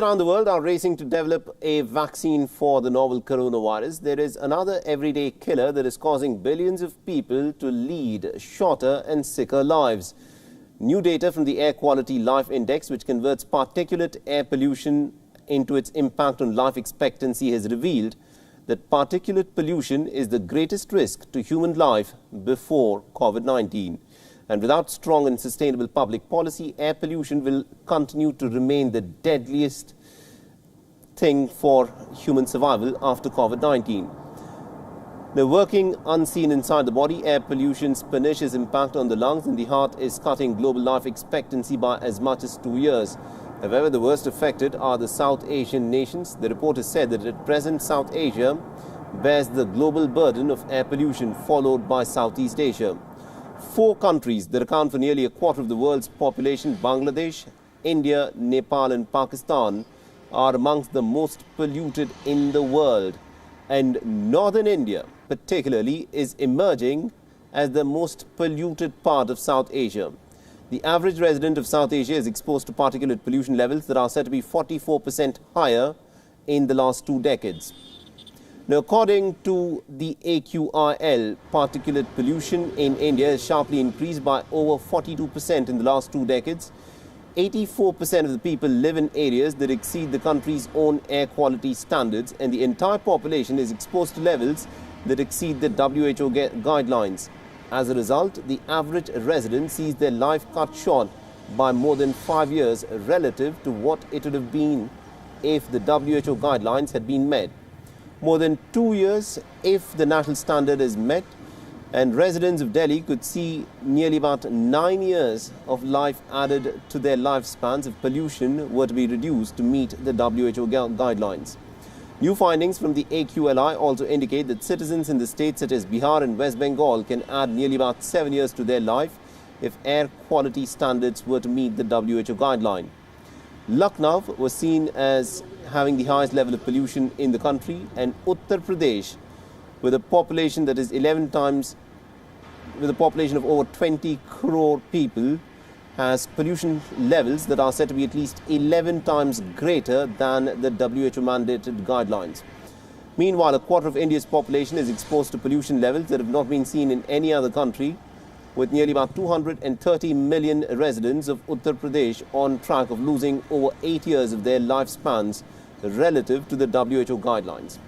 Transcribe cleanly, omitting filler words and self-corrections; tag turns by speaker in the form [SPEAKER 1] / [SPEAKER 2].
[SPEAKER 1] Around the world are racing to develop a vaccine for the novel coronavirus. There is another everyday killer that is causing billions of people to lead shorter and sicker lives. New data from the Air Quality Life Index, which converts particulate air pollution into its impact on life expectancy, has revealed that particulate pollution is the greatest risk to human life before COVID-19. And without strong and sustainable public policy, air pollution will continue to remain the deadliest thing for human survival after COVID-19. Now, working unseen inside the body, air pollution's pernicious impact on the lungs and the heart is cutting global life expectancy by as much as 2 years. However, the worst affected are the South Asian nations. The report has said that at present South Asia bears the global burden of air pollution, followed by Southeast Asia. 4 countries that account for nearly a quarter of the world's population, Bangladesh, India, Nepal and Pakistan, are amongst the most polluted in the world. And northern India, particularly, is emerging as the most polluted part of South Asia. The average resident of South Asia is exposed to particulate pollution levels that are said to be 44% higher in the last 2 decades. Now, according to the AQRL, particulate pollution in India has sharply increased by over 42% in the last 2 decades. 84% of the people live in areas that exceed the country's own air quality standards, and the entire population is exposed to levels that exceed the WHO guidelines. As a result, the average resident sees their life cut short by more than 5 years relative to what it would have been if the WHO guidelines had been met. More than 2 years if the national standard is met, and residents of Delhi could see nearly about 9 years of life added to their lifespans if pollution were to be reduced to meet the WHO guidelines. New findings from the AQLI also indicate that citizens in the states such as Bihar and West Bengal can add nearly about 7 years to their life if air quality standards were to meet the WHO guideline. Lucknow was seen as having the highest level of pollution in the country, and Uttar Pradesh, with a population that is 11 times, with a population of over 20 crore people, has pollution levels that are said to be at least 11 times greater than the WHO mandated guidelines. Meanwhile, a quarter of India's population is exposed to pollution levels that have not been seen in any other country, with nearly about 230 million residents of Uttar Pradesh on track of losing over 8 years of their lifespans relative to the WHO guidelines.